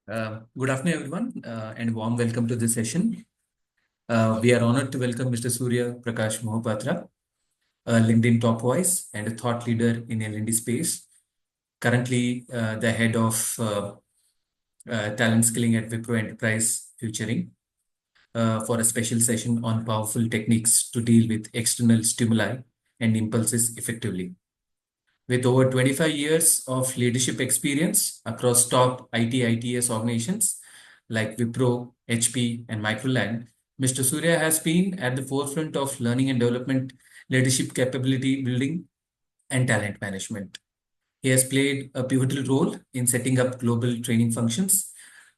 Good afternoon, everyone, and warm welcome to this session. We are honored to welcome Mr. Surya Prakash Mohapatra, a LinkedIn top voice and a thought leader in L&D space. Currently, the head of talent skilling at Wipro Enterprise Futuring, for a special session on powerful techniques to deal with external stimuli and impulses effectively. With over 25 years of leadership experience across top IT/ITS organizations like Wipro, HP, and Microland, Mr. Surya has been at the forefront of learning and development, leadership capability building, and talent management. He has played a pivotal role in setting up global training functions,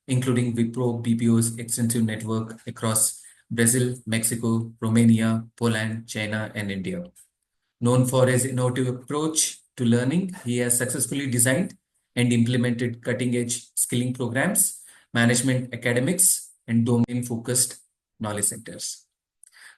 including Wipro BPO's extensive network across Brazil, Mexico, Romania, Poland, China, and India. Known for his innovative approach to learning, he has successfully designed and implemented cutting-edge skilling programs, management academics, and domain-focused knowledge centers.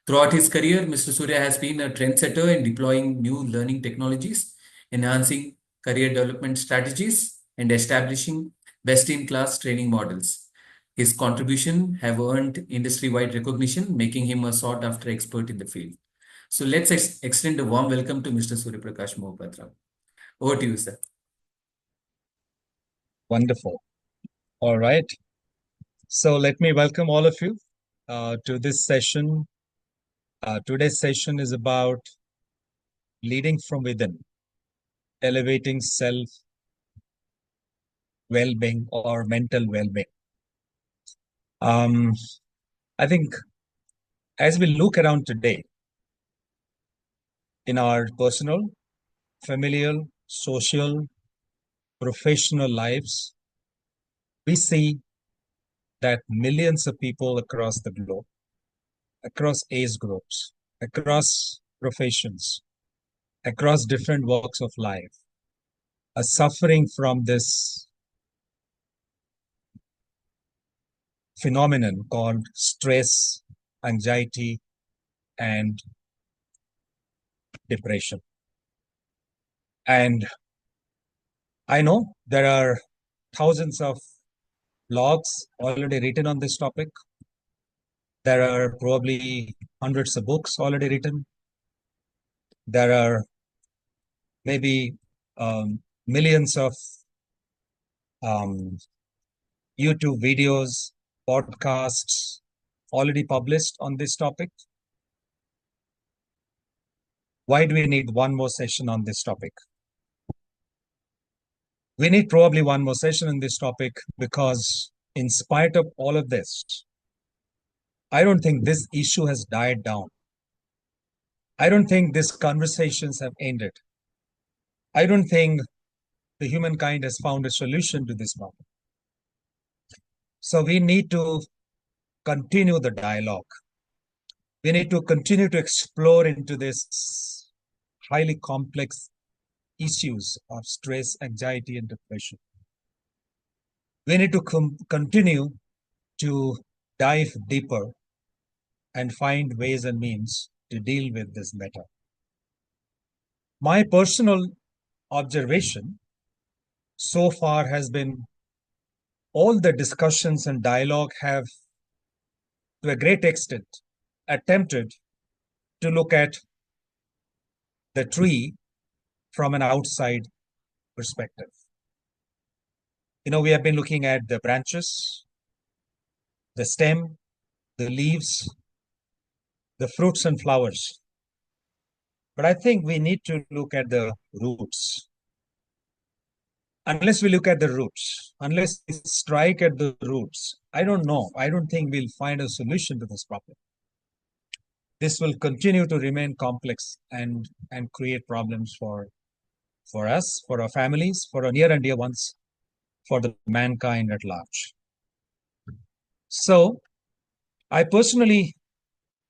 Throughout his career, Mr. Surya has been a trendsetter in deploying new learning technologies, enhancing career development strategies, and establishing best-in-class training models. His contributions have earned industry-wide recognition, making him a sought-after expert in the field. So let's extend a warm welcome to Mr. Surya Prakash Mohapatra. Over to you, sir. Wonderful. All right. So let me welcome all of you to this session. Today's session is about leading from within, elevating self well-being or mental well-being. I think as we look around today in our personal, familial, social, professional lives, we see that millions of people across the globe, across age groups, across professions, across different walks of life, are suffering from this phenomenon called stress, anxiety, and depression. And I know there are thousands of blogs already written on this topic. There are probably hundreds of books already written. There are maybe millions of YouTube videos, podcasts already published on this topic. Why do we need one more session on this topic? We need probably one more session on this topic because in spite of all of this, I don't think this issue has died down. I don't think these conversations have ended. I don't think the humankind has found a solution to this problem. So we need to continue the dialogue. We need to continue to explore into this highly complex issues of stress, anxiety, and depression. We need to continue to dive deeper and find ways and means to deal with this matter. My personal observation so far has been all the discussions and dialogue have, to a great extent, attempted to look at the tree from an outside perspective. We have been looking at the branches, the stem, the leaves, the fruits and flowers. But I think we need to look at the roots. Unless we look at the roots, unless we strike at the roots, I don't know. I don't think we'll find a solution to this problem. This will continue to remain complex and create problems for us, for our families, for our near and dear ones, for the mankind at large. So I personally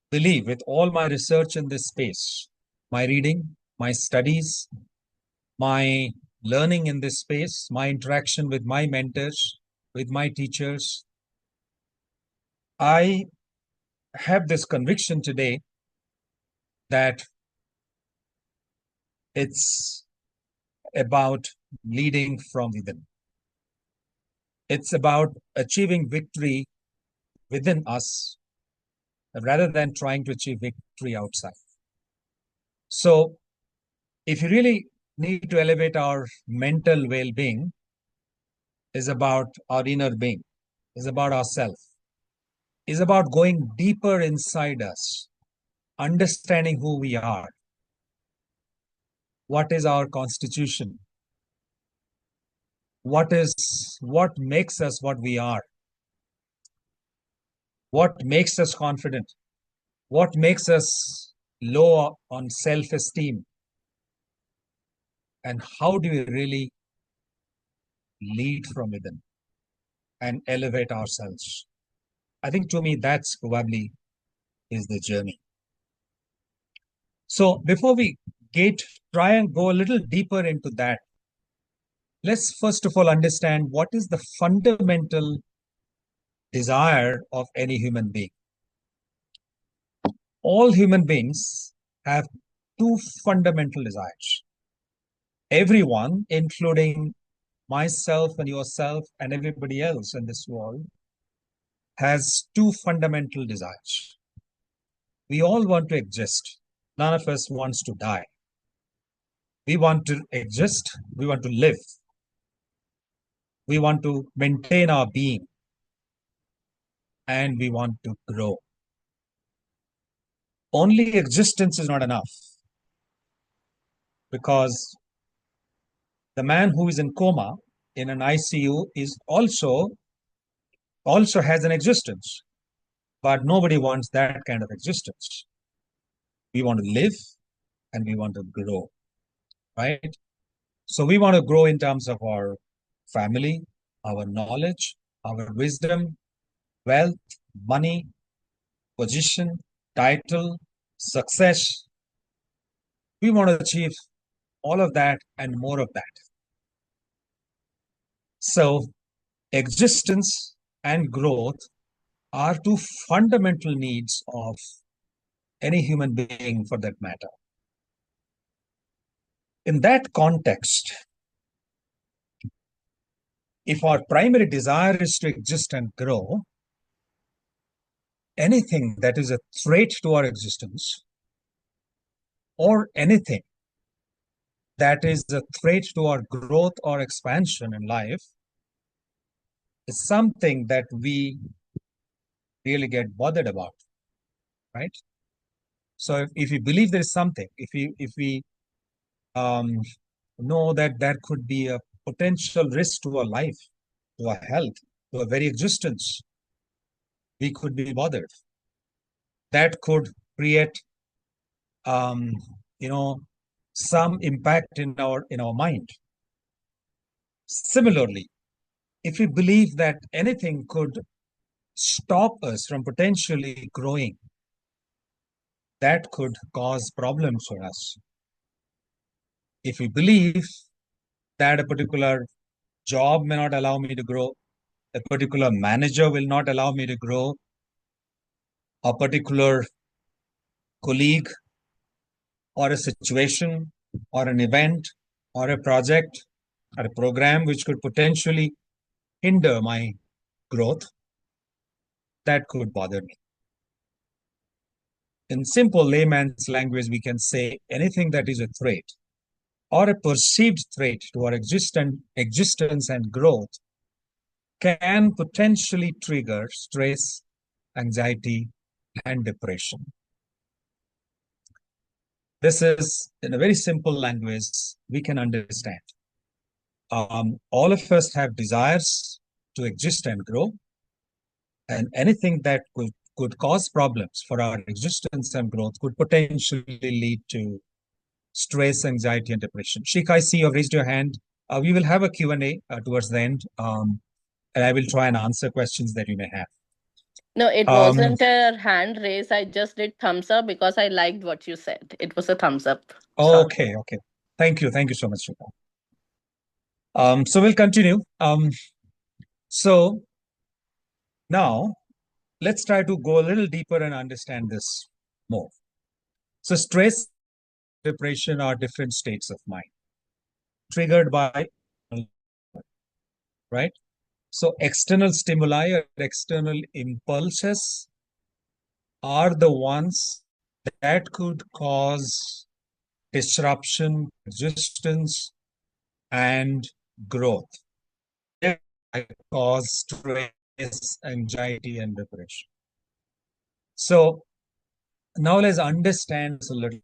believe, with all my research in this space, my reading, my studies, my learning in this space, my interaction with my mentors, with my teachers, I have this conviction today that it's about leading from within. It's about achieving victory within us rather than trying to achieve victory outside. So, if you really need to elevate our mental well-being, is about our inner being, is about ourselves, is about going deeper inside us, understanding who we are, what is our constitution, what makes us what we are, what makes us confident, what makes us low on self-esteem, and how do we really lead from within and elevate ourselves. I think to me that's probably is the journey. So before we try and go a little deeper into that, let's first of all understand what is the fundamental desire of any human being. All human beings have two fundamental desires. Everyone, including myself and yourself and everybody else in this world, has two fundamental desires. We all want to exist. None of us wants to die. We want to exist. We want to live. We want to maintain our being. And we want to grow. Only existence is not enough. Because the man who is in coma in an ICU is also has an existence. But nobody wants that kind of existence. We want to live and we want to grow, right? So we want to grow in terms of our family, our knowledge, our wisdom, wealth, money, position, title, success. We want to achieve all of that and more of that. So existence and growth are two fundamental needs of any human being for that matter. In that context, if our primary desire is to exist and grow, anything that is a threat to our existence or anything that is a threat to our growth or expansion in life is something that we really get bothered about, right? So if we believe there is something, if we know that there could be a potential risk to our life, to our health, to our very existence, we could be bothered. That could create, some impact in our mind. Similarly, if we believe that anything could stop us from potentially growing, that could cause problems for us. If we believe that a particular job may not allow me to grow, a particular manager will not allow me to grow, a particular colleague or a situation or an event or a project or a program which could potentially hinder my growth, that could bother me. In simple layman's language, we can say anything that is a threat or a perceived threat to our existence and growth can potentially trigger stress, anxiety, and depression. This is, in a very simple language, we can understand. All of us have desires to exist and grow, and anything that could cause problems for our existence and growth could potentially lead to stress, anxiety, and depression. Sheikh, I see you have raised your hand. We will have a Q&A towards the end, and I will try and answer questions that you may have. No, it wasn't a hand raise. I just did thumbs up because I liked what you said. It was a thumbs up. Okay. Thank you so much, Sheikh. So we'll continue. So now let's try to go a little deeper and understand this more. So stress, depression are different states of mind triggered by, right? So external stimuli or external impulses are the ones that could cause disruption, resistance, and growth. They cause stress, anxiety, and depression. So now let's understand this a little.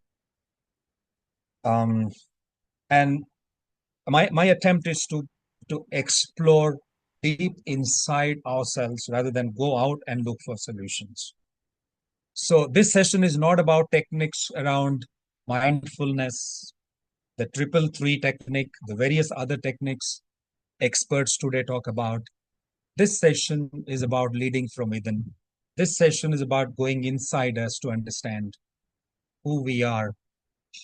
And my attempt is to explore deep inside ourselves rather than go out and look for solutions. So this session is not about techniques around mindfulness, the 333 technique, the various other techniques experts today talk about. This session is about leading from within. This session is about going inside us to understand who we are,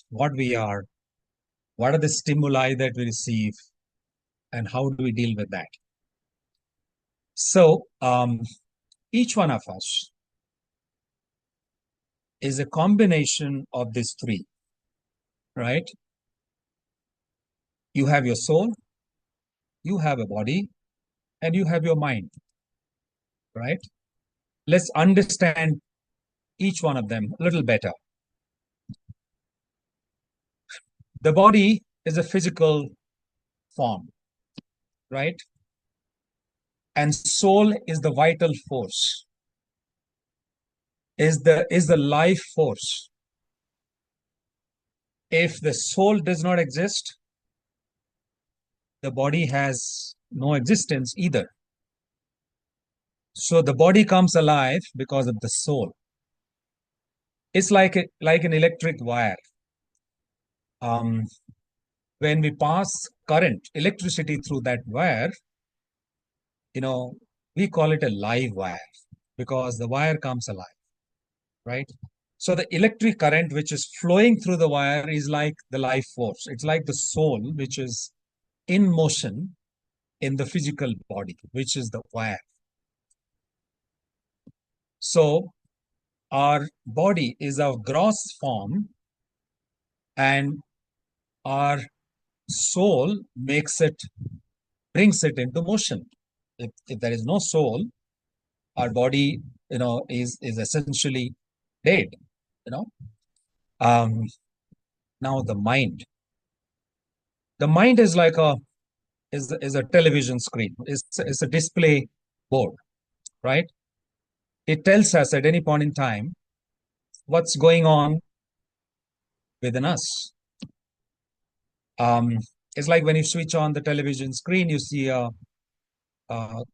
what are the stimuli that we receive, and how do we deal with that. So each one of us is a combination of these three, right? You have your soul, you have a body, and you have your mind, right? Let's understand each one of them a little better. The body is a physical form, right? And soul is the vital force, is the life force. If the soul does not exist, the body has no existence either. So the body comes alive because of the soul. It's like an electric wire. When we pass current, electricity through that wire, we call it a live wire because the wire comes alive, right? So the electric current which is flowing through the wire is like the life force. It's like the soul which is in motion in the physical body, which is the wire. So our body is our gross form, and our soul brings it into motion. If there is no soul, our body, is essentially dead. Now the mind. The mind is like is a television screen. It's a display board, right? It tells us at any point in time what's going on within us. It's like when you switch on the television screen, you see a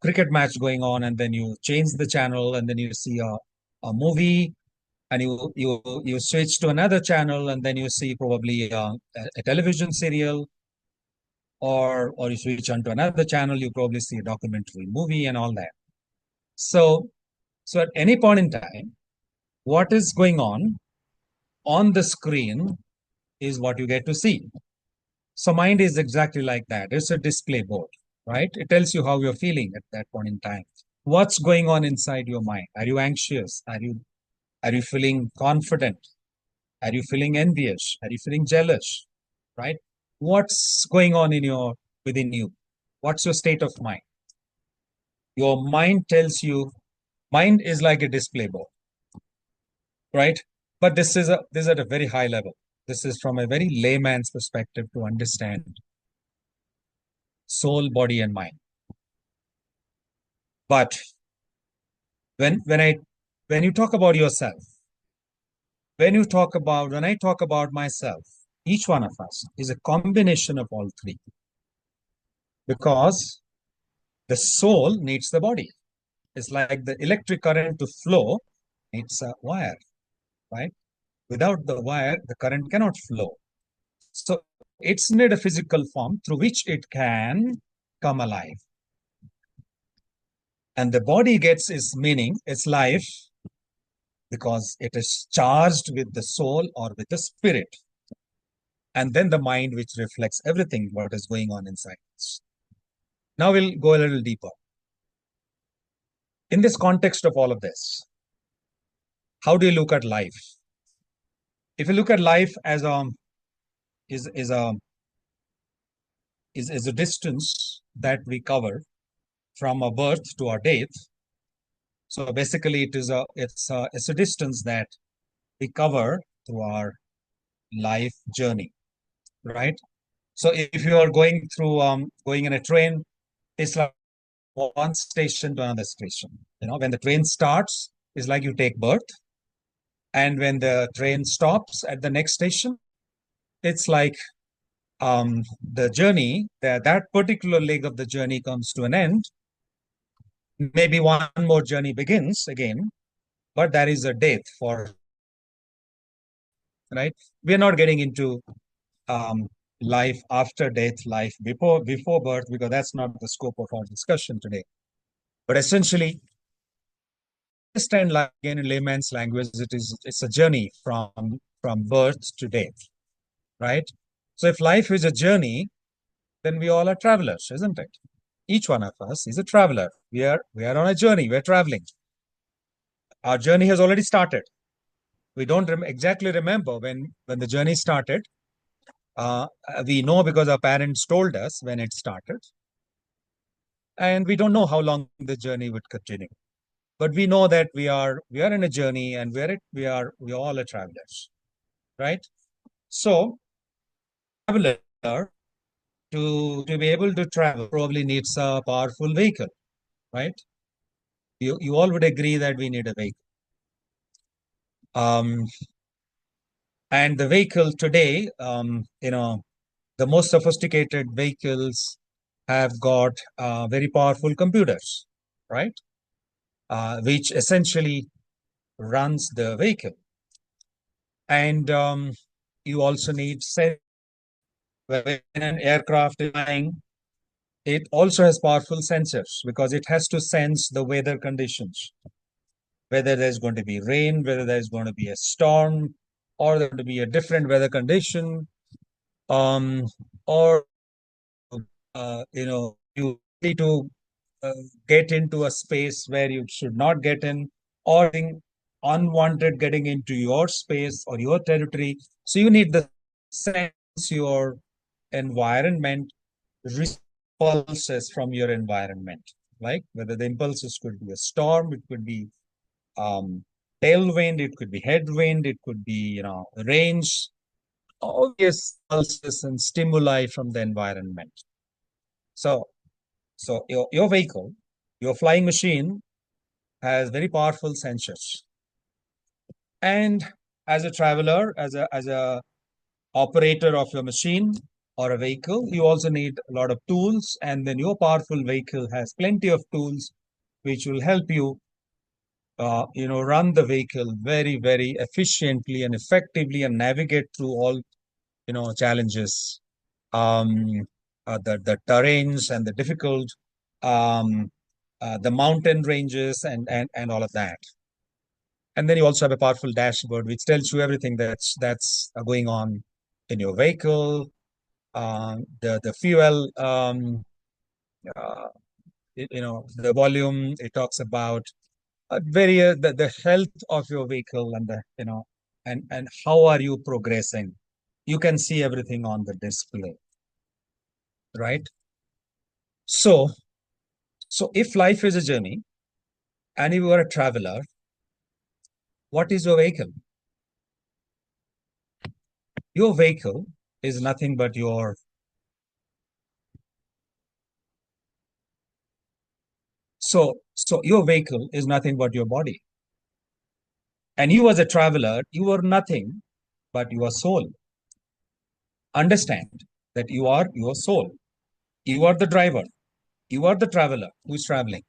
cricket match going on, and then you change the channel, and then you see a movie, and you switch to another channel, and then you see probably a television serial, or you switch on to another channel, you probably see a documentary movie and all that. So at any point in time, what is going on the screen is what you get to see. So mind is exactly like that. It's a display board, right? It tells you how you're feeling at that point in time. What's going on inside your mind? Are you anxious? Are you feeling confident? Are you feeling envious? Are you feeling jealous? Right? What's going on within you? What's your state of mind? Your mind tells you. Mind is like a display board, right? But this is at a very high level. This is from a very layman's perspective to understand soul, body, and mind. But when you talk about yourself, when I talk about myself, each one of us is a combination of all three. Because the soul needs the body. It's like the electric current to flow needs a wire, right? Without the wire, the current cannot flow. So it's need a physical form through which it can come alive. And the body gets its meaning, its life, because it is charged with the soul or with the spirit. And then the mind, which reflects everything what is going on inside us. Now we'll go a little deeper. In this context of all of this, how do you look at life? If you look at life as a distance that we cover from our birth to our death. So basically, it's a distance that we cover through our life journey, right? So if you are going through going in a train, it's like one station to another station. When the train starts, it's like you take birth, and when the train stops at the next station, it's like the journey, that particular leg of the journey comes to an end. Maybe one more journey begins again, but that is a death for, right? We are not getting into life after death, life before birth, because that's not the scope of our discussion today. But essentially, understand life again in layman's language, it's a journey from birth to death, right? So if life is a journey, then we all are travelers, isn't it? Each one of us is a traveler. We are on a journey. We're traveling. Our journey has already started. We don't exactly remember when the journey started. We know because our parents told us when it started, and we don't know how long the journey would continue. But we know that we are in a journey, and we all are travelers, right? So, traveler, to be able to travel probably needs a powerful vehicle, right? You all would agree that we need a vehicle. And the vehicle today, the most sophisticated vehicles have got very powerful computers, right? Which essentially runs the vehicle. And you also need when an aircraft is flying, it also has powerful sensors because it has to sense the weather conditions, whether there's going to be rain, whether there's going to be a storm, or there's going to be a different weather condition, or you need to get into a space where you should not get in, or unwanted getting into your space or your territory. So you need the sense your environment, pulses from your environment, like whether the impulses could be a storm, it could be tailwind, it could be headwind, it could be range, all these pulses and stimuli from the environment. So your vehicle, your flying machine, has very powerful sensors. And as a traveler, as a operator of your machine or a vehicle, you also need a lot of tools. And then your powerful vehicle has plenty of tools which will help you, run the vehicle very, very efficiently and effectively and navigate through all, challenges, the terrains and the difficult, the mountain ranges and all of that. And then you also have a powerful dashboard which tells you everything that's going on in your vehicle, the fuel, the volume. It talks about the health of your vehicle and and how are you progressing. You can see everything on the display, right? So if life is a journey and you are a traveler, what is your vehicle? Your vehicle is nothing but your your vehicle is nothing but your body. And you as a traveler, you are nothing but your soul. Understand that you are your soul. You are the driver. You are the traveler who is traveling.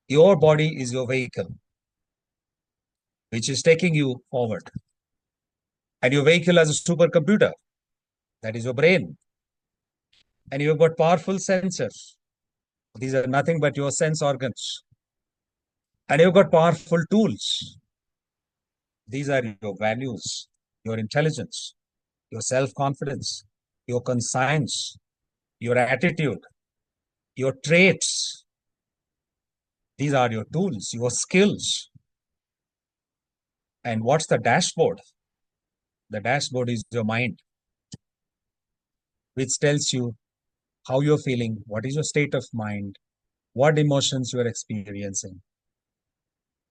Your body is your vehicle, which is taking you forward. And your vehicle has a supercomputer, that is your brain. And you've got powerful sensors. These are nothing but your sense organs. And you've got powerful tools. These are your values, your intelligence, your self-confidence, your conscience, your attitude, your traits. These are your tools, your skills. And what's the dashboard? The dashboard is your mind, which tells you how you're feeling, what is your state of mind, what emotions you are experiencing.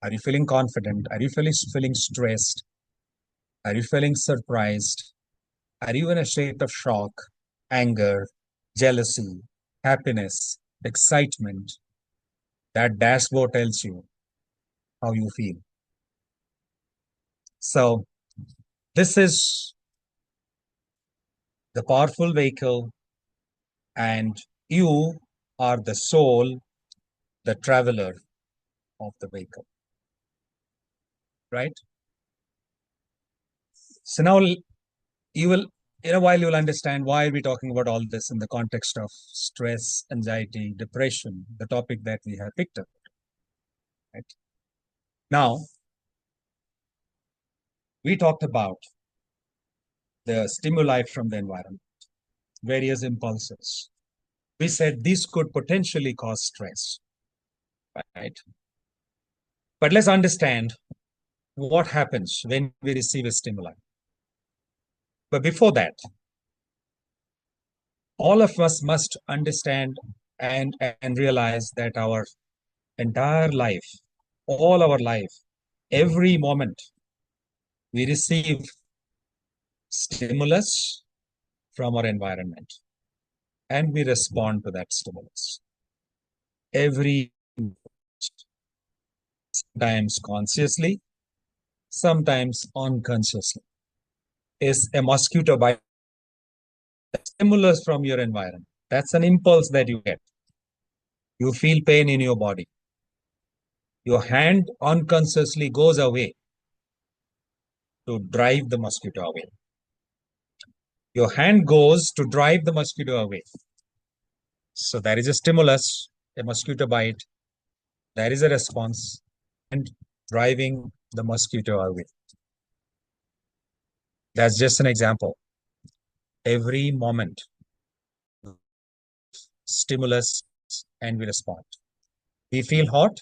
Are you feeling confident? Are you feeling stressed? Are you feeling surprised? Are you in a state of shock, anger, jealousy, happiness, excitement? That dashboard tells you how you feel. So this is the powerful vehicle, and you are the soul, the traveler of the vehicle, right? So now you will, in a while, you will understand why we're talking about all this in the context of stress, anxiety, depression, the topic that we have picked up. Right? Now, we talked about the stimuli from the environment, various impulses. We said this could potentially cause stress, right? But let's understand what happens when we receive a stimuli. But before that, all of us must understand and realize that our entire life, all our life, every moment, we receive stimulus from our environment and we respond to that stimulus. Every sometimes consciously, sometimes unconsciously. Is a mosquito bite stimulus from your environment? That's an impulse that you get. You feel pain in your body. Your hand unconsciously goes away to drive the mosquito away. Your hand goes to drive the mosquito away. So there is a stimulus, a mosquito bite. There is a response and driving the mosquito away. That's just an example. Every moment, stimulus and we respond. We feel hot,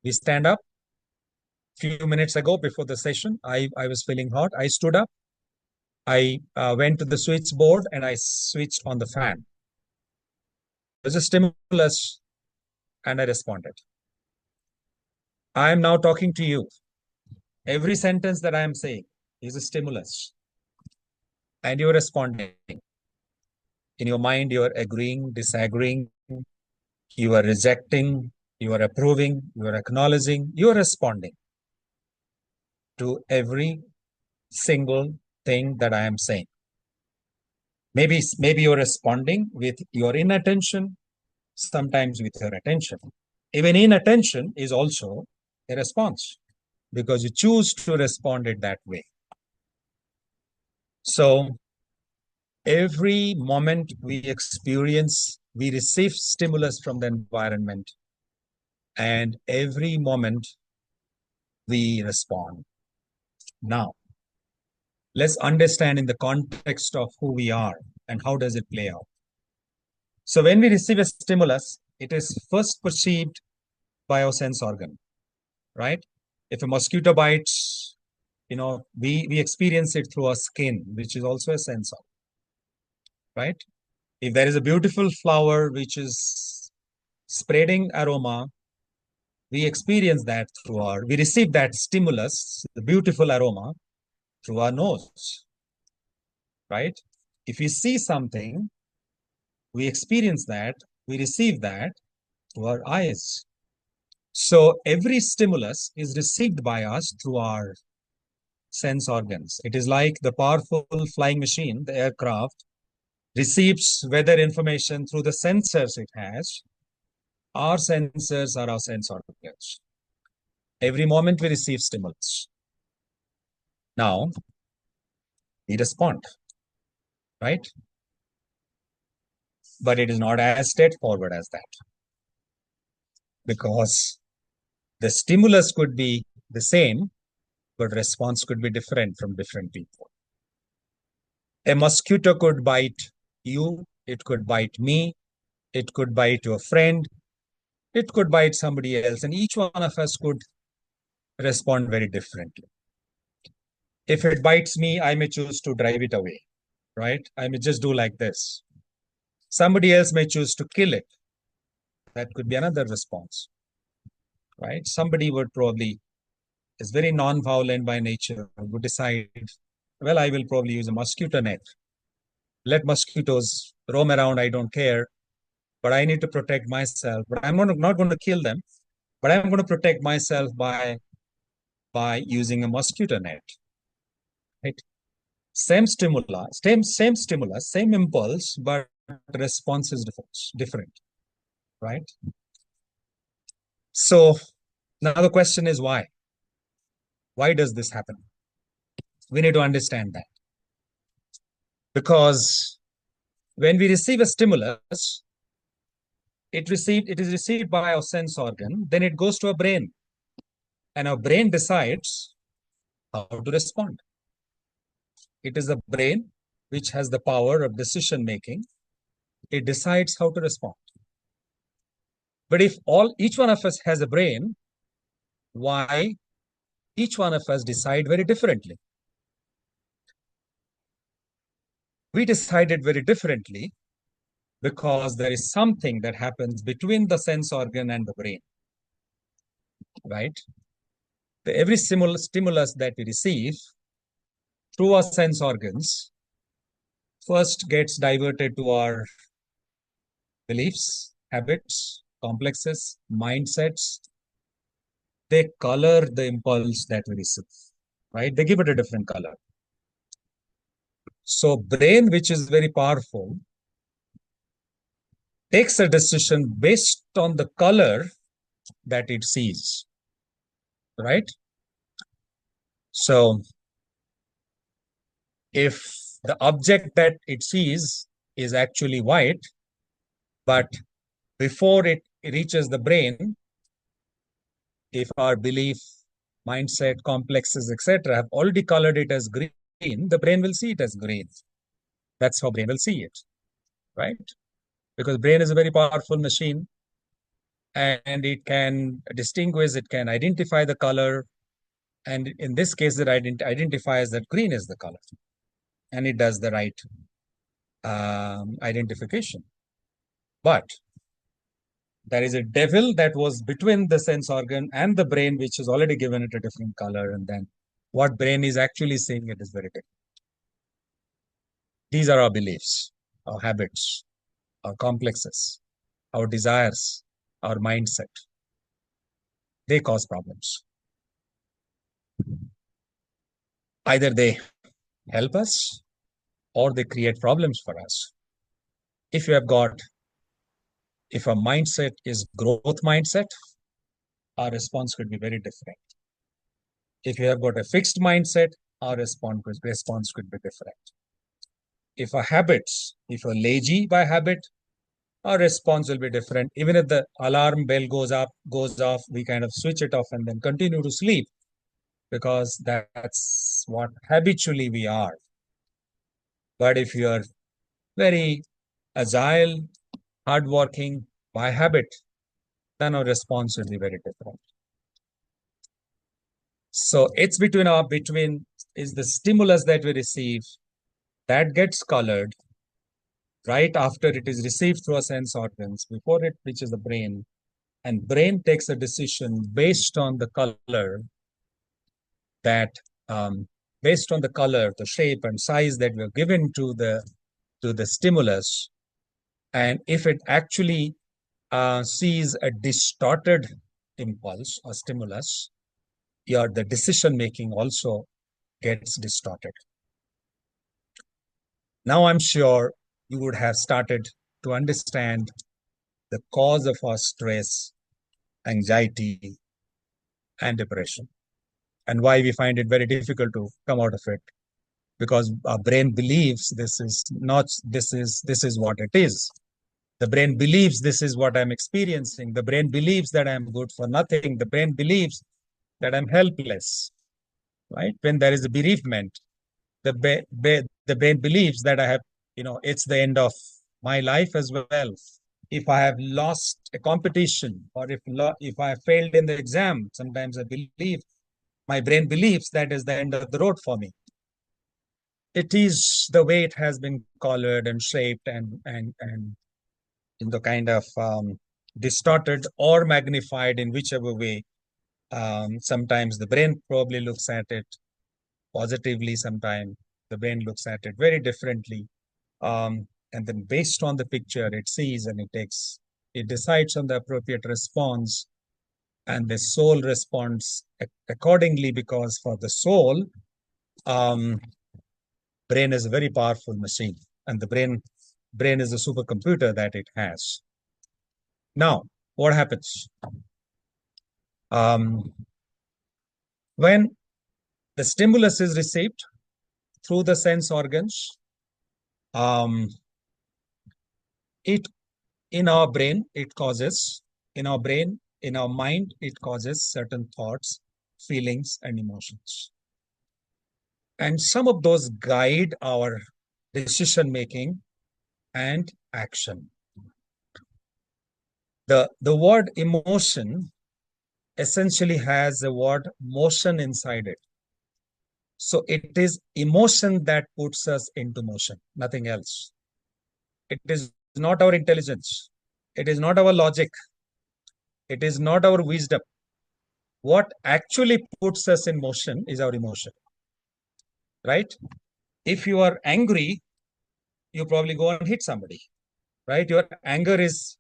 we stand up. Few minutes ago before the session, I was feeling hot. I stood up. I went to the switchboard and I switched on the fan. There's a stimulus and I responded. I am now talking to you. Every sentence that I am saying is a stimulus and you're responding. In your mind, you are agreeing, disagreeing, you are rejecting, you are approving, you are acknowledging, you are responding to every single thing that I am saying. Maybe you're responding with your inattention, sometimes with your attention. Even inattention is also a response because you choose to respond it that way. So every moment we experience, we receive stimulus from the environment, and every moment we respond. Now, let's understand in the context of who we are and how does it play out. So when we receive a stimulus, it is first perceived by our sense organ, right? If a mosquito bites, we experience it through our skin, which is also a sense organ, right? If there is a beautiful flower which is spreading aroma, we experience that we receive that stimulus, the beautiful aroma, through our nose, right? If we see something, we experience that, we receive that through our eyes. So every stimulus is received by us through our sense organs. It is like the powerful flying machine, the aircraft, receives weather information through the sensors it has. Our sensors are our sense organs. Every moment we receive stimulus. Now, we respond, right? But it is not as straightforward as that. Because the stimulus could be the same, but response could be different from different people. A mosquito could bite you, it could bite me, it could bite your friend, it could bite somebody else, and each one of us could respond very differently. If it bites me, I may choose to drive it away, right? I may just do like this. Somebody else may choose to kill it. That could be another response, right? Somebody would probably is very non-violent by nature, would decide, well, I will probably use a mosquito net. Let mosquitoes roam around, I don't care, but I need to protect myself. But I'm not going to kill them, but I'm going to protect myself by using a mosquito net. Right? Same stimulus, same impulse, but the response is different, right? So now the question is why? Why does this happen? We need to understand that. Because when we receive a stimulus, it is received by our sense organ, then it goes to our brain. And our brain decides how to respond. It is the brain which has the power of decision making. It decides how to respond. But if each one of us has a brain, why each one of us decide very differently? We decided very differently because there is something that happens between the sense organ and the brain, right? Every stimulus that we receive through our sense organs first gets diverted to our beliefs, habits, complexes, mindsets. They color the impulse that we receive, right? They give it a different color. So brain, which is very powerful, takes a decision based on the color that it sees, right? So if the object that it sees is actually white, but before it reaches the brain, if our belief, mindset, complexes, etc., have already colored it as green, the brain will see it as green. That's how brain will see it, right? Because brain is a very powerful machine, and it can distinguish, it can identify the color, and in this case, it identifies that green is the color, and it does the right identification. But there is a devil that was between the sense organ and the brain, which has already given it a different color, and then what brain is actually seeing it is very different. These are our beliefs, our habits, our complexes, our desires, our mindset. They cause problems. Either they help us or they create problems for us. If our mindset is growth mindset, our response could be very different. If you have got a fixed mindset, our response could be different. If you're lazy by habit, our response will be different. Even if the alarm bell goes off, we kind of switch it off and then continue to sleep because that's what habitually we are. But if you're very agile, hardworking by habit, then our response will be very different. So it's between is the stimulus that we receive that gets colored right after it is received through our sense organs, before it reaches the brain, and brain takes a decision based on the color the shape and size that we're given to the stimulus. And if it actually sees a distorted impulse or stimulus, the decision making also gets distorted. Now I'm sure you would have started to understand the cause of our stress, anxiety, and depression, and why we find it very difficult to come out of it, because our brain believes this is what it is. The brain believes this is what I'm experiencing. The brain believes that I'm good for nothing. The brain believes that I'm helpless, right? When there is a bereavement, the brain believes that I have, it's the end of my life as well. If I have lost a competition, or if I have failed in the exam, sometimes my brain believes that is the end of the road for me. It is the way it has been colored and shaped and in the kind of distorted or magnified in whichever way. Sometimes the brain probably looks at it positively, sometimes the brain looks at it very differently. And then based on the picture it sees and it decides on the appropriate response, and the soul responds accordingly, because for the soul, brain is a very powerful machine, and the brain is a supercomputer that it has. Now, what happens? When the stimulus is received through the sense organs, it in our brain, it causes, in our brain, in our mind, it causes certain thoughts, feelings, and emotions. And some of those guide our decision making and action. The word emotion essentially has the word motion inside it. So it is emotion that puts us into motion, nothing else. It is not our intelligence. It is not our logic. It is not our wisdom. What actually puts us in motion is our emotion, right? If you are angry, you probably go and hit somebody, right? Your anger is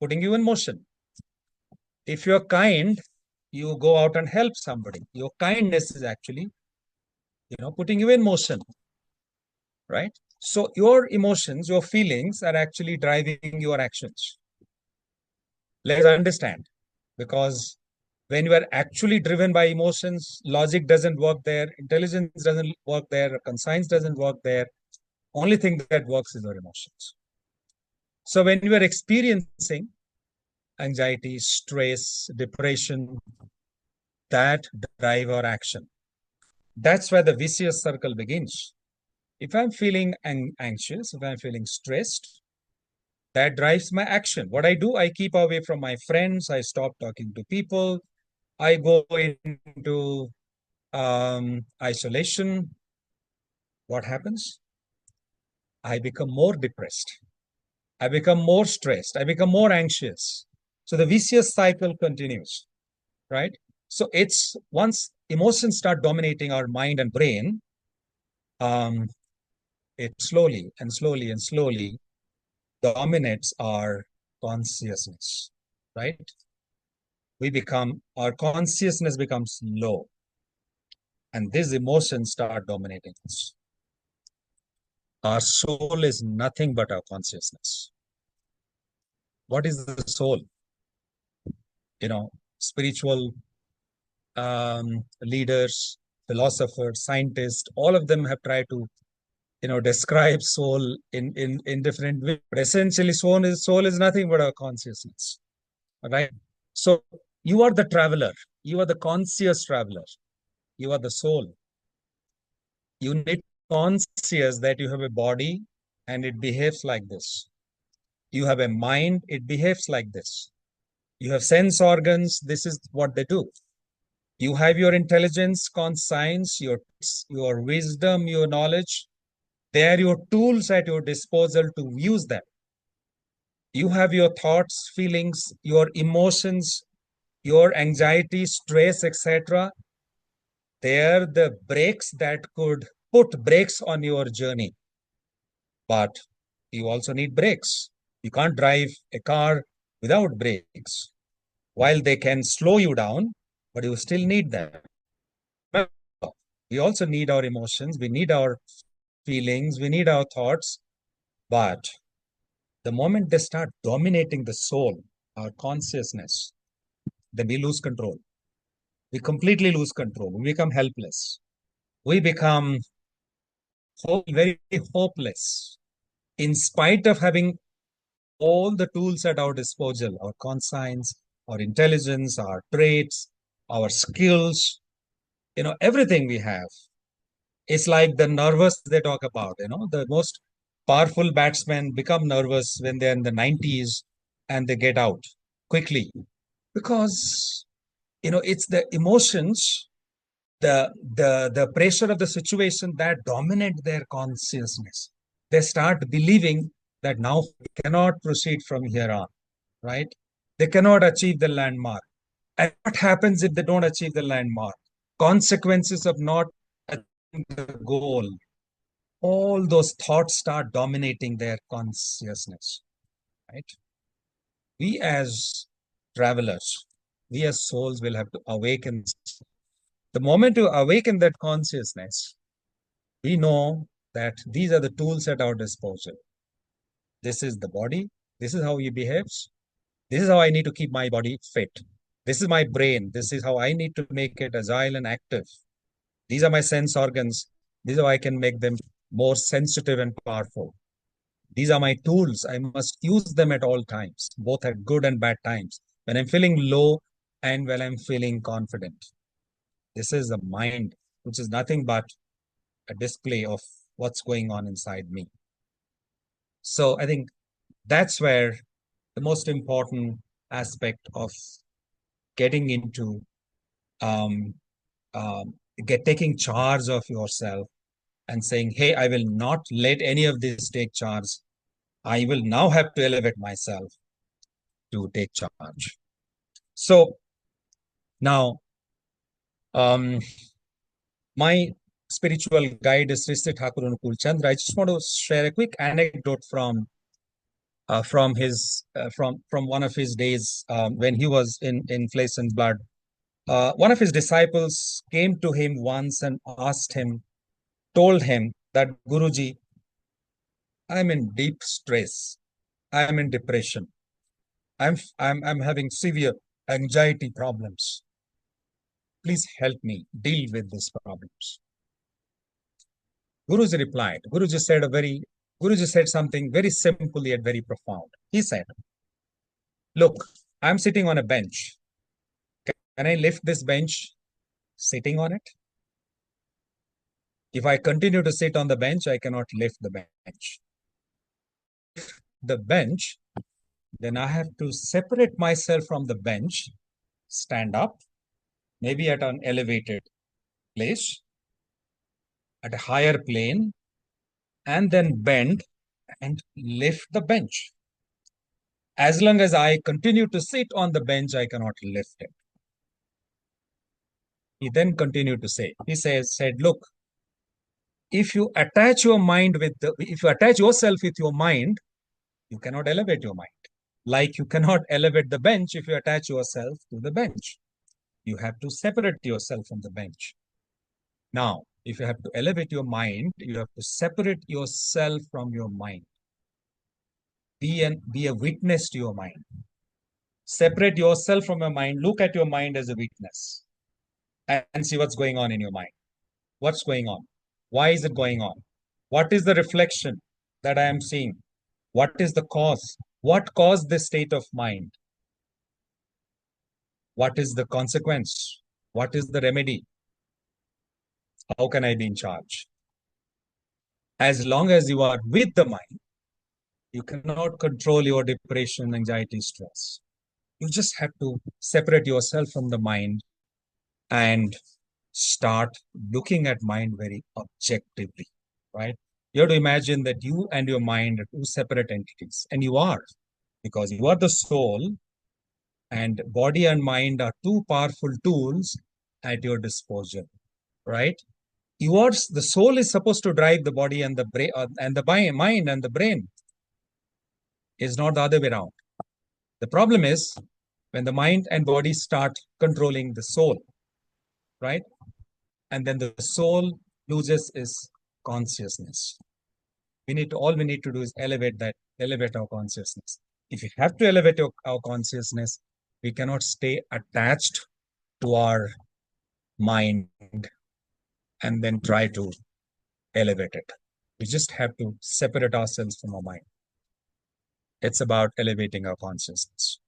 putting you in motion. If you're kind, you go out and help somebody. Your kindness is actually, putting you in motion, right? So your emotions, your feelings are actually driving your actions. Let's understand, because when you are actually driven by emotions, logic doesn't work there, intelligence doesn't work there, conscience doesn't work there. Only thing that works is your emotions. So when you are experiencing anxiety, stress, depression, that drive our action. That's where the vicious circle begins. If I'm feeling anxious, if I'm feeling stressed, that drives my action. What I do, I keep away from my friends, I stop talking to people, I go into isolation. What happens? I become more depressed. I become more stressed. I become more anxious. So the vicious cycle continues, right? So it's once emotions start dominating our mind and brain, it slowly and slowly and slowly dominates our consciousness, right? Our consciousness becomes low, and these emotions start dominating us. Our soul is nothing but our consciousness. What is the soul? Spiritual leaders, philosophers, scientists, all of them have tried to, describe soul in different ways. But essentially, soul is nothing but our consciousness, right? So you are the traveler. You are the conscious traveler. You are the soul. You need conscious that you have a body and it behaves like this. You have a mind, it behaves like this. You have sense organs, this is what they do. You have your intelligence, conscience, your wisdom, your knowledge. They are your tools at your disposal to use them. You have your thoughts, feelings, your emotions, your anxiety, stress, etc. They are the brakes that could put brakes on your journey. But you also need brakes. You can't drive a car without brakes. While they can slow you down, but you still need them. We also need our emotions. We need our feelings. We need our thoughts. But the moment they start dominating the soul, our consciousness, then we lose control. We completely lose control. We become helpless. We become very hopeless. In spite of having all the tools at our disposal, our conscience, our intelligence, our traits, our skills, everything we have. It's like the nervous they talk about, the most powerful batsmen become nervous when they're in the 90s and they get out quickly because, it's the emotions, the pressure of the situation that dominate their consciousness. They start believing that now we cannot proceed from here on, right? They cannot achieve the landmark. And what happens if they don't achieve the landmark? Consequences of not achieving the goal. All those thoughts start dominating their consciousness, right? We as travelers, we as souls will have to awaken. The moment you awaken that consciousness, we know that these are the tools at our disposal. This is the body. This is how he behaves. This is how I need to keep my body fit. This is my brain. This is how I need to make it agile and active. These are my sense organs. This is how I can make them more sensitive and powerful. These are my tools. I must use them at all times, both at good and bad times. When I'm feeling low and when I'm feeling confident. This is the mind, which is nothing but a display of what's going on inside me. So I think that's where the most important aspect of getting into taking charge of yourself and saying, hey, I will not let any of this take charge. I will now have to elevate myself to take charge. So now, my spiritual guide is Sri Thakur Anukul Chandra. I just want to share a quick anecdote from one of his days when he was in flesh and blood. One of his disciples came to him once and told him that Guruji, I'm in deep stress. I'm in depression. I'm having severe anxiety problems. Please help me deal with these problems. Guruji replied. Guruji said something very simple yet very profound. He said, look, I'm sitting on a bench. Can I lift this bench sitting on it? If I continue to sit on the bench, I cannot lift the bench. The bench, then I have to separate myself from the bench, stand up, maybe at an elevated place, at a higher plane, and then bend and lift the bench. As long as I continue to sit on the bench, I cannot lift it. He then continued to say, said, look, if you attach yourself with your mind, you cannot elevate your mind. Like you cannot elevate the bench if you attach yourself to the bench. You have to separate yourself from the bench. Now, if you have to elevate your mind, you have to separate yourself from your mind. Be a witness to your mind. Separate yourself from your mind. Look at your mind as a witness and see what's going on in your mind. What's going on? Why is it going on? What is the reflection that I am seeing? What is the cause? What caused this state of mind? What is the consequence? What is the remedy? How can I be in charge? As long as you are with the mind, you cannot control your depression, anxiety, stress. You just have to separate yourself from the mind and start looking at mind very objectively, right? You have to imagine that you and your mind are two separate entities, and you are, because you are the soul, and body and mind are two powerful tools at your disposal, right? The soul is supposed to drive the body and the brain and the mind and the brain. It's not the other way around. The problem is when the mind and body start controlling the soul, right? And then the soul loses its consciousness. All we need to do is elevate our consciousness. If you have to elevate our consciousness, we cannot stay attached to our mind and then try to elevate it. We just have to separate ourselves from our mind. It's about elevating our consciousness.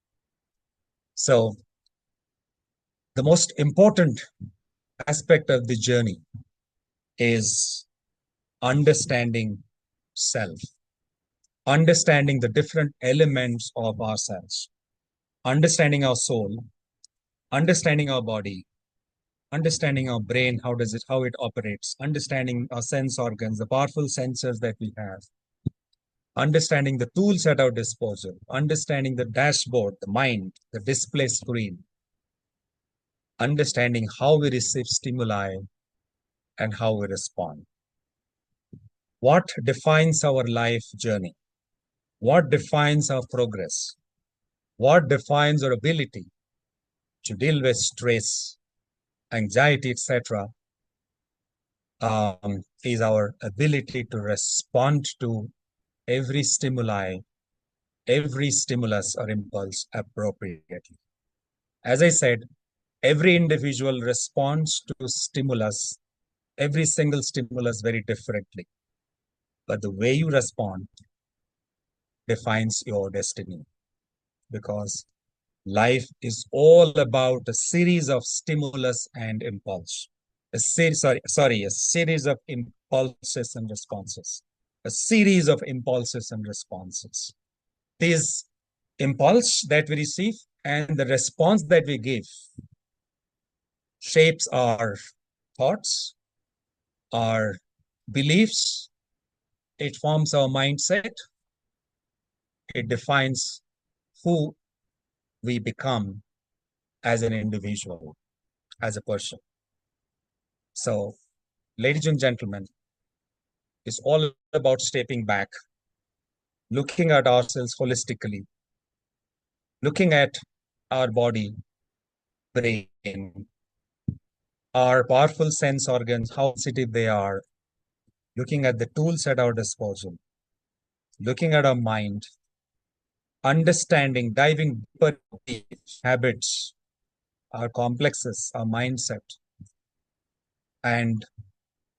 So the most important aspect of the journey is understanding self, understanding the different elements of ourselves, understanding our soul, understanding our body, understanding our brain, how it operates, understanding our sense organs, the powerful sensors that we have, understanding the tools at our disposal, understanding the dashboard, the mind, the display screen, understanding how we receive stimuli and how we respond. What defines our life journey? What defines our progress? What defines our ability to deal with stress, anxiety, etc., is our ability to respond to every stimuli, every stimulus or impulse appropriately. As I said, every individual responds to stimulus, every single stimulus very differently. But the way you respond defines your destiny, because life is all about a series of stimulus and impulse. A series of impulses and responses. A series of impulses and responses. This impulse that we receive and the response that we give shapes our thoughts, our beliefs, it forms our mindset, it defines who we become as an individual, as a person. So, ladies and gentlemen, it's all about stepping back, looking at ourselves holistically, looking at our body, brain, our powerful sense organs, how sensitive they are, looking at the tools at our disposal, looking at our mind, understanding, diving deeper into habits, our complexes, our mindset, and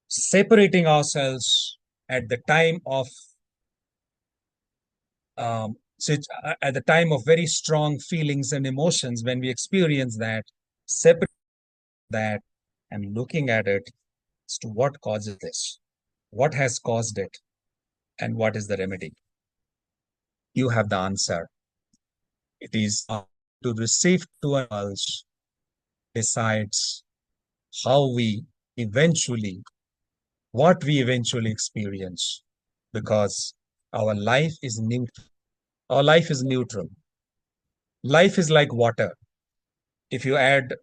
separating ourselves at the time of at the time of very strong feelings and emotions, when we experience that, separate that and looking at it as to what causes this, what has caused it, and what is the remedy. You have the answer. It is to receive to an impulse decides how we eventually, what we eventually experience, because our life is neutral. Our life is neutral. Life is like water. If you add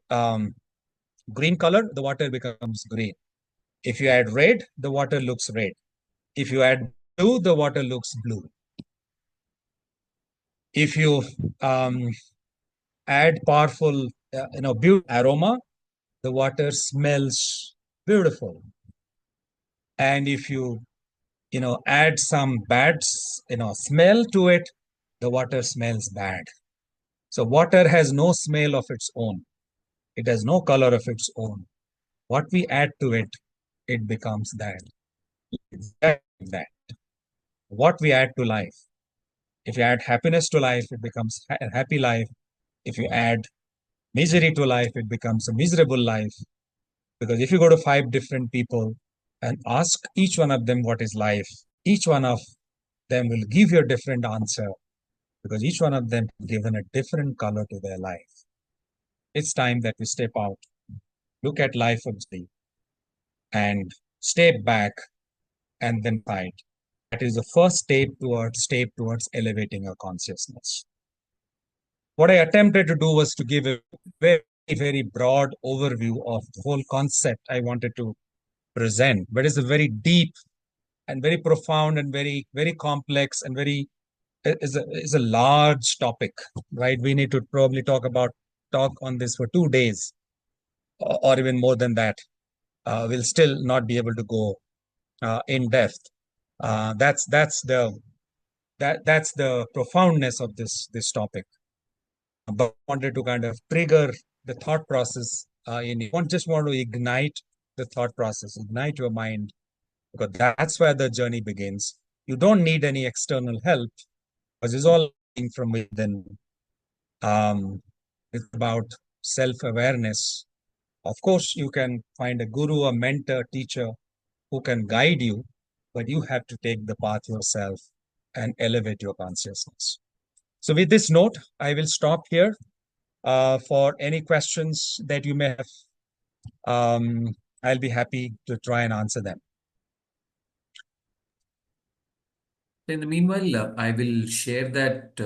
green color, the water becomes green. If you add red, the water looks red. If you add blue, the water looks blue. If you add powerful, beautiful aroma, the water smells beautiful. And if you, add some bad, smell to it, the water smells bad. So water has no smell of its own. It has no color of its own. What we add to it, it becomes that. Exactly that. What we add to life. If you add happiness to life, it becomes a happy life. If you add misery to life, it becomes a miserable life. Because if you go to 5 different people and ask each one of them what is life, each one of them will give you a different answer, because each one of them has given a different color to their life. It's time that we step out, look at life objectively, and step back and then fight. That is the first step towards elevating our consciousness. What I attempted to do was to give a very, very broad overview of the whole concept I wanted to present, but it's a very deep and very profound and very, very complex and very is a large topic, right? We need to probably talk on this for 2 days or even more than that. We'll still not be able to go in depth. That's the profoundness of this topic. But I wanted to kind of trigger the thought process in you. Just want to ignite the thought process, ignite your mind, because that's where the journey begins. You don't need any external help, because it's all from within. It's about self-awareness. Of course, you can find a guru, a mentor, teacher who can guide you, but you have to take the path yourself and elevate your consciousness. So with this note, I will stop here. For any questions that you may have, I'll be happy to try and answer them. In the meanwhile, I will share that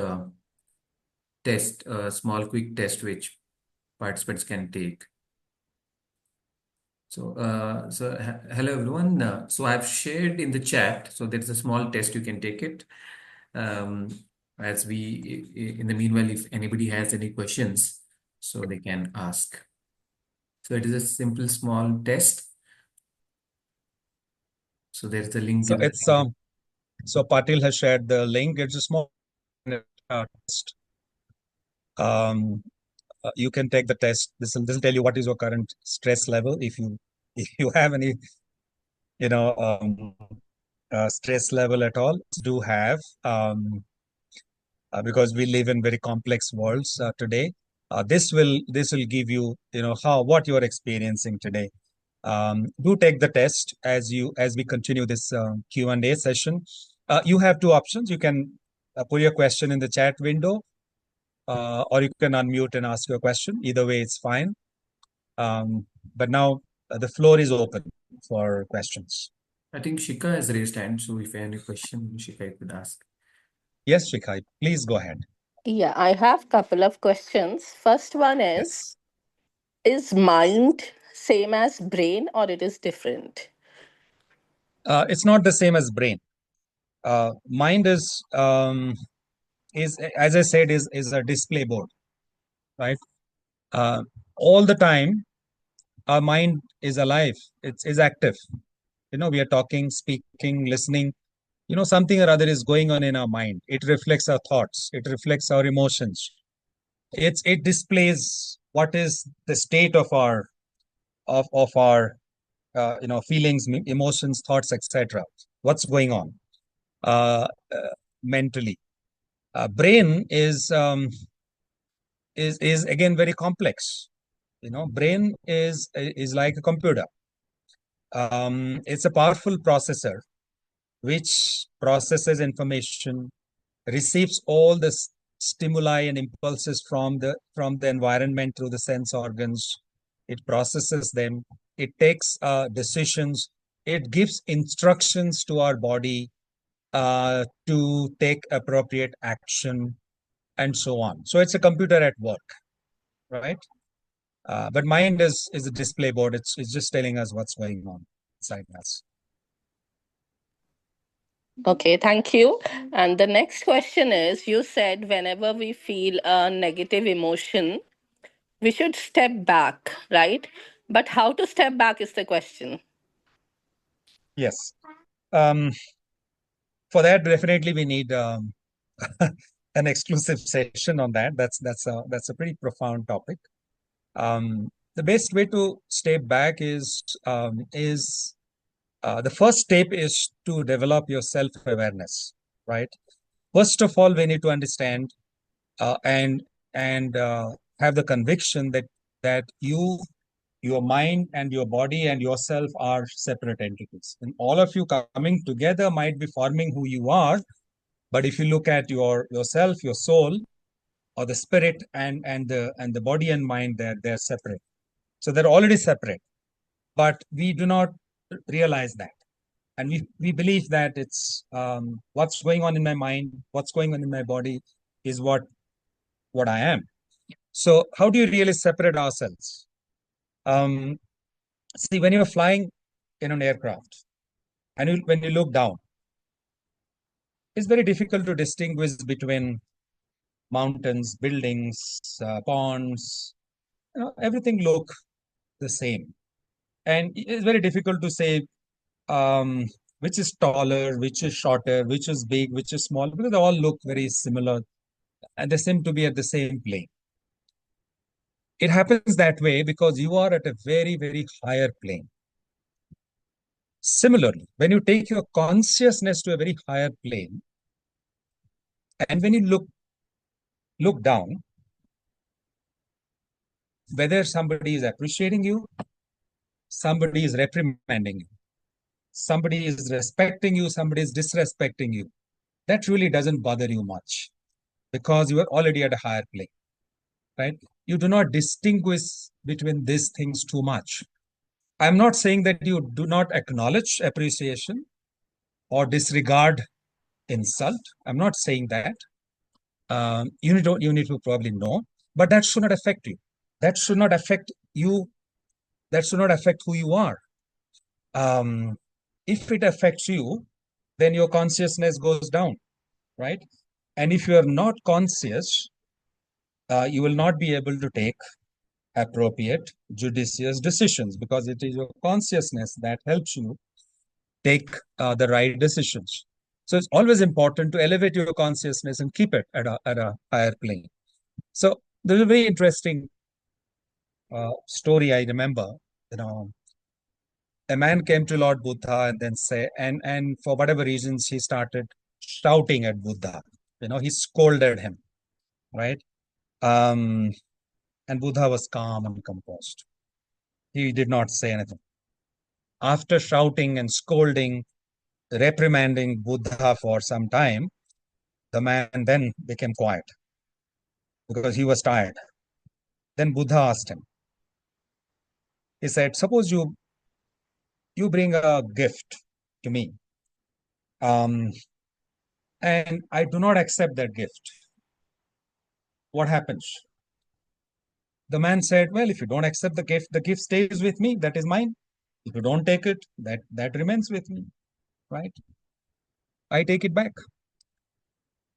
test, a small quick test which participants can take. So, hello everyone. So I've shared in the chat. So there's a small test, you can take it. Um, as we, in the meanwhile, if anybody has any questions, so they can ask. So it is a simple small test. So there's a link So in the it's so Patil has shared the link. It's a small test. You can take the test. This will tell you what is your current stress level. If you have any, you know, stress level at all, do have because we live in very complex worlds today. This will give you, you know, what you are experiencing today. Do take the test as we continue this Q&A session. You have two options. You can put your question in the chat window, or you can unmute and ask your question. Either way, it's fine. But now the floor is open for questions. I think Shika has raised hand. So if you have any question, Shika, you could ask. Yes, Shikhai, please go ahead. Yeah, I have couple of questions. First one Yes. is mind same as brain or it is different? It's not the same as brain. Mind is, as I said, is a display board, right? All the time, our mind is alive. It's is active. You know, we are talking, speaking, listening. You know, something or other is going on in our mind. It reflects our thoughts. It reflects our emotions. It displays what is the state of our feelings, emotions, thoughts, etc. What's going on mentally. Brain is again very complex. You know, brain is like a computer. It's a powerful processor which processes information, receives all the stimuli and impulses from the environment through the sense organs. It processes them. It takes decisions. It gives instructions to our body to take appropriate action, and so on. So it's a computer at work, right? But mind is a display board. It's just telling us what's going on inside us. Okay, thank you. And the next question is, you said whenever we feel a negative emotion, we should step back, right? But how to step back is the question. Yes. Um, for that, definitely we need an exclusive session on that. That's a pretty profound topic. The best way to step back is the first step is to develop your self-awareness, right? First of all, we need to understand and have the conviction that your mind and your body and yourself are separate entities, and all of you coming together might be forming who you are. But if you look at yourself, your soul, or the spirit and the body and mind, they're separate. So they're already separate, but we do not realize that, and we believe that it's what's going on in my mind, what's going on in my body is what I am. So how do you really separate ourselves? See, when you're flying in an aircraft and when you look down, it's very difficult to distinguish between mountains, buildings, ponds. You know, everything look the same, and it's very difficult to say which is taller, which is shorter, which is big, which is small, because they all look very similar and they seem to be at the same plane. It happens that way because you are at a very, very higher plane. Similarly, when you take your consciousness to a very higher plane, and when you look down, whether somebody is appreciating you, somebody is reprimanding you, somebody is respecting you, somebody is disrespecting you, that really doesn't bother you much because you are already at a higher plane, right? You do not distinguish between these things too much. I'm not saying that you do not acknowledge appreciation or disregard insult. I'm not saying that. You need to probably know, but that should not affect you. That should not affect you. That should not affect who you are. If it affects you, then your consciousness goes down, right? And if you are not conscious, you will not be able to take appropriate, judicious decisions, because it is your consciousness that helps you take the right decisions. So it's always important to elevate your consciousness and keep it at a higher plane. So there's a very interesting story I remember. A man came to Lord Buddha and then and for whatever reasons he started shouting at Buddha. He scolded him, right? And Buddha was calm and composed. He did not say anything. After shouting and scolding, reprimanding Buddha for some time, the man then became quiet because he was tired. Then Buddha asked him. He said, suppose you bring a gift to me, and I do not accept that gift. What happens? The man said, well, if you don't accept the gift stays with me. That is mine. If you don't take it, that remains with me, right? I take it back.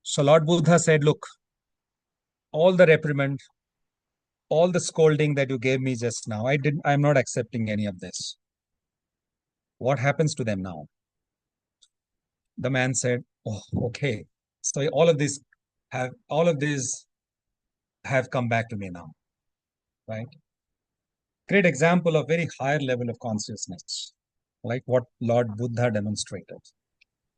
So Lord Buddha said, look, all the reprimand, all the scolding that you gave me just now, I'm not accepting any of this. What happens to them now? The man said, oh, okay. So all of these have come back to me now, right? Great example of very higher level of consciousness, like what Lord Buddha demonstrated.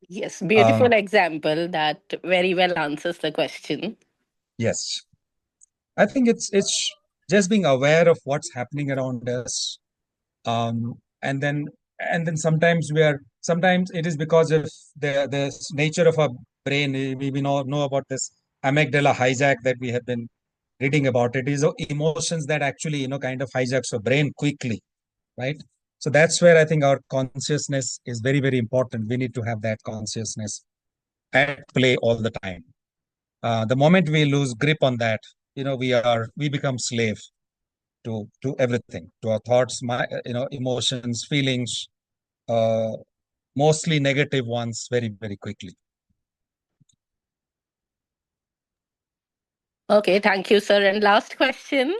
Yes, beautiful example that very well answers the question. Yes. I think it's just being aware of what's happening around us. And then sometimes it is because of the nature of our brain. We know about this amygdala hijack that we have been reading about. It is emotions that actually kind of hijacks your brain quickly, right? So that's where I think our consciousness is very, very important. We need to have that consciousness at play all the time. The moment we lose grip on that, we become slave to everything, to our thoughts, emotions, feelings, mostly negative ones, very, very quickly. Okay, thank you, sir. And last question.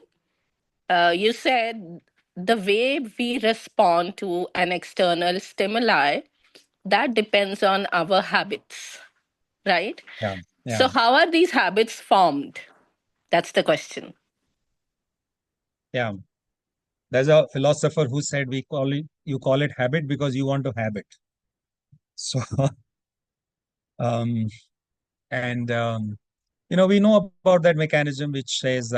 You said the way we respond to an external stimuli, that depends on our habits, right? Yeah. So how are these habits formed? That's the question. Yeah. There's a philosopher who said you call it habit because you want to have it. So we know about that mechanism which says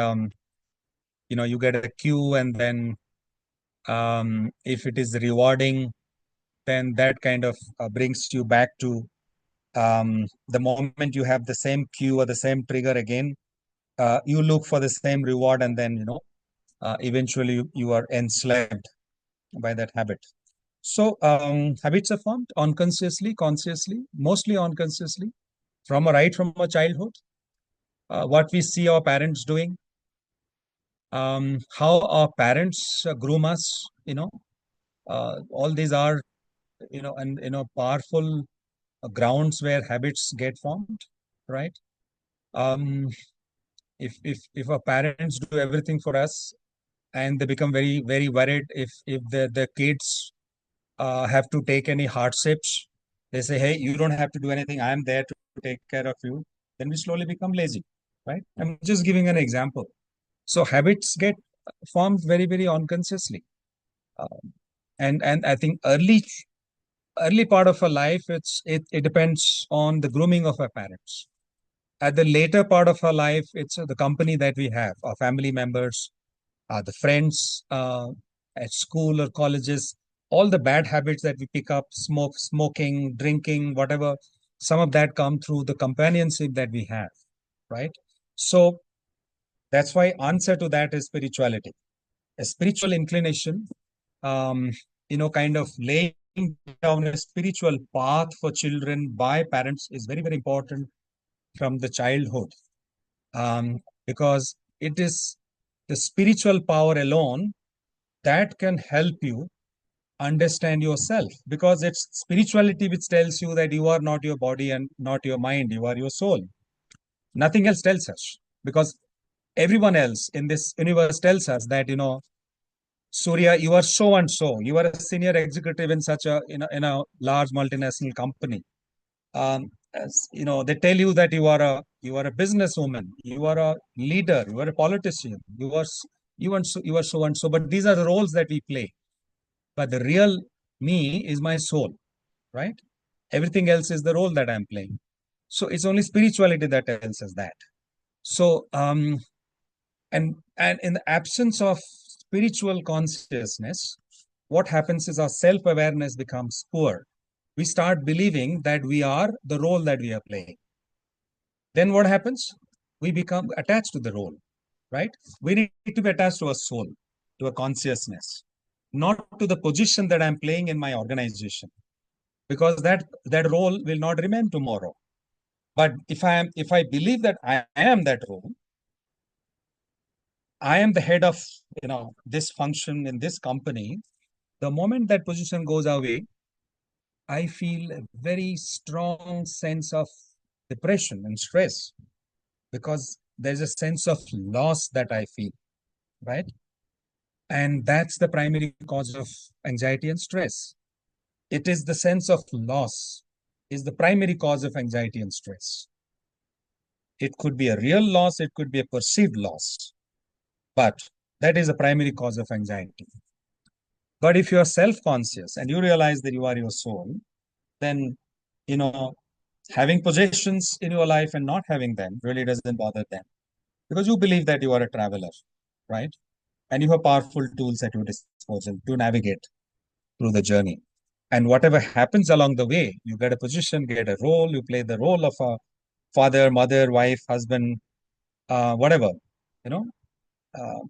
you get a cue, and then if it is rewarding, then that kind of brings you back to the moment you have the same cue or the same trigger again, you look for the same reward, and then eventually you are enslaved by that habit. So habits are formed unconsciously, consciously, mostly unconsciously, from our childhood. What we see our parents doing, how our parents groom us, all these are powerful grounds where habits get formed, right? If our parents do everything for us, and they become very, very worried if the kids have to take any hardships, they say, hey, you don't have to do anything, I am there to take care of you, then we slowly become lazy, right? I'm just giving an example. So habits get formed very, very unconsciously. And I think early part of our life, it depends on the grooming of our parents. At the later part of our life, it's the company that we have, our family members, the friends at school or colleges, all the bad habits that we pick up, smoking, drinking, whatever, some of that come through the companionship that we have, right? So that's why answer to that is spirituality. A spiritual inclination, kind of laying down a spiritual path for children by parents is very, very important from the childhood, because it is the spiritual power alone that can help you understand yourself, because it's spirituality which tells you that you are not your body and not your mind, you are your soul. Nothing else tells us, because everyone else in this universe tells us that, Surya, you are so and so. You are a senior executive in such a in a large multinational company. They tell you that you are a businesswoman, you are a leader, you are a politician, you are so and so. But these are the roles that we play. But the real me is my soul, right? Everything else is the role that I'm playing. So it's only spirituality that tells us that. So and in the absence of spiritual consciousness, what happens is our self-awareness becomes poor. We start believing that we are the role that we are playing. Then what happens? We become attached to the role, right? We need to be attached to a soul, to a consciousness, not to the position that I'm playing in my organization, because that role will not remain tomorrow. But if I believe that I am that role, I am the head of this function in this company. The moment that position goes away, I feel a very strong sense of depression and stress, because there's a sense of loss that I feel, right? And that's the primary cause of anxiety and stress. It is the sense of loss is the primary cause of anxiety and stress. It could be a real loss, it could be a perceived loss, but that is the primary cause of anxiety. But if you are self-conscious and you realize that you are your soul, then, having possessions in your life and not having them really doesn't bother them, because you believe that you are a traveler, right? And you have powerful tools at your disposal to navigate through the journey. And whatever happens along the way, you get a position, get a role, you play the role of a father, mother, wife, husband, whatever,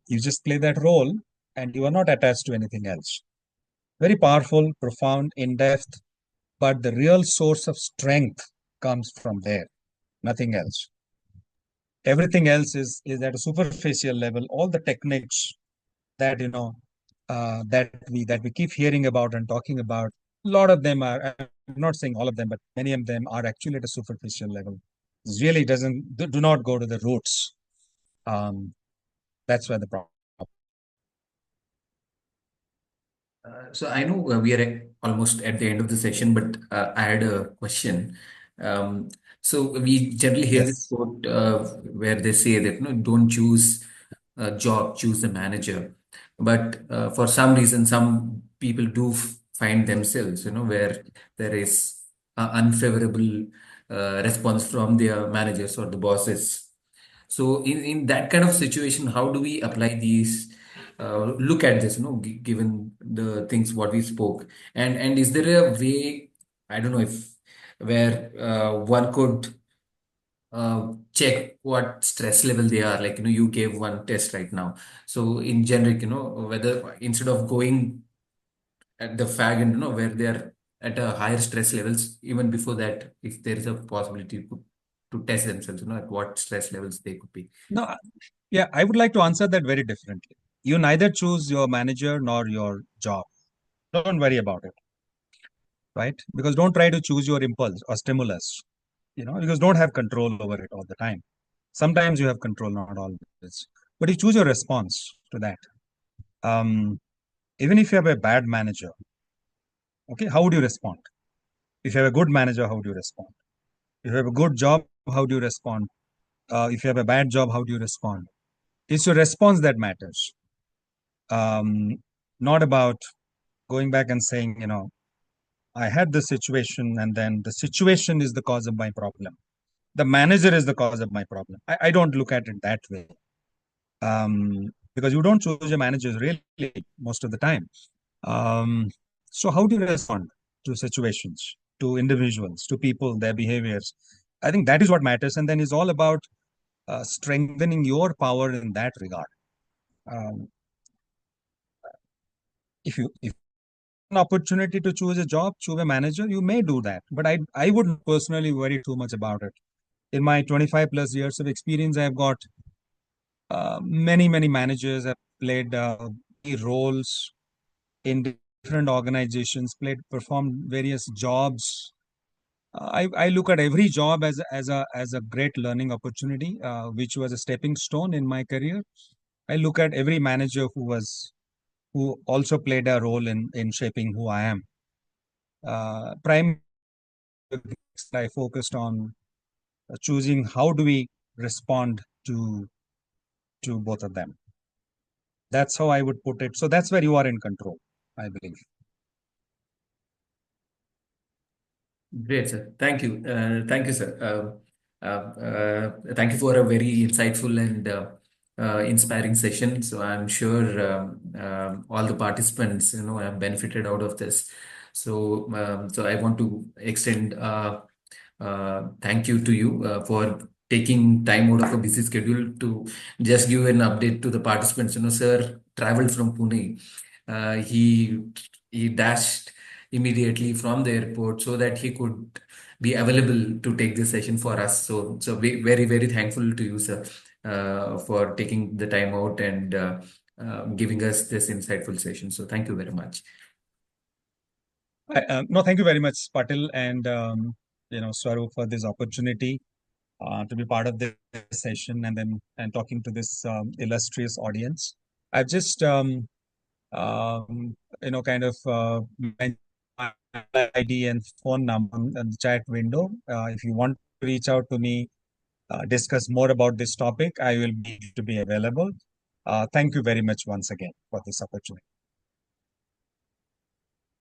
you just play that role and you are not attached to anything else. Very powerful, profound, in-depth, but the real source of strength comes from there, nothing else. Everything else is at a superficial level. All the techniques that that we keep hearing about and talking about, a lot of them are, I'm not saying all of them, but many of them are actually at a superficial level. It really do not go to the roots. That's where the problem. So I know we are almost at the end of the session, but I had a question. So we generally hear this Yes. quote where they say that don't choose a job, choose a manager. But for some reason, some people do find themselves, where there is unfavorable response from their managers or the bosses. So in that kind of situation, how do we apply these, look at this, given the things what we spoke, and is there a way, I don't know if where one could check what stress level they are, like, you gave one test right now. So in generic, whether instead of going at the fag and where they are at a higher stress levels, even before that, if there is a possibility to test themselves, at what stress levels they could be. No, yeah, I would like to answer that very differently. You neither choose your manager nor your job. Don't worry about it, right? Because don't try to choose your impulse or stimulus, because don't have control over it all the time. Sometimes you have control, not always. But you choose your response to that. Um, Even if you have a bad manager, okay, how would you respond? If you have a good manager, how do you respond? If you have a good job, how do you respond? If you have a bad job, how do you respond? It's your response that matters. Not about going back and saying, I had this situation and then the situation is the cause of my problem. The manager is the cause of my problem. I don't look at it that way. Because you don't choose your managers really most of the time. So how do you respond to situations, to individuals, to people, their behaviors? I think that is what matters. And then it's all about strengthening your power in that regard. Um, if an opportunity to choose a job, choose a manager, you may do that. But I wouldn't personally worry too much about it. In my 25 plus years of experience, I've got many managers have played key roles in different organizations, performed various jobs. I look at every job as a great learning opportunity, which was a stepping stone in my career. I look at every manager who also played a role in shaping who I am. Prime I focused on choosing how do we respond to both of them. That's how I would put it. So that's where you are in control, I believe. Great, sir. Thank you. Thank you, sir. Thank you for a very insightful and inspiring session. So I'm sure all the participants, have benefited out of this. So, so I want to extend thank you to you for taking time out of a busy schedule to just give an update to the participants. Sir traveled from Pune. He dashed immediately from the airport so that he could be available to take this session for us. So we very thankful to you, sir, for taking the time out and giving us this insightful session. So thank you very much. No, thank you very much, Patil and Swaroop, for this opportunity to be part of this session and talking to this illustrious audience. I've just kind of mentioned my ID and phone number in the chat window. If you want to reach out to me, discuss more about this topic, I will be available. Thank you very much once again for this opportunity.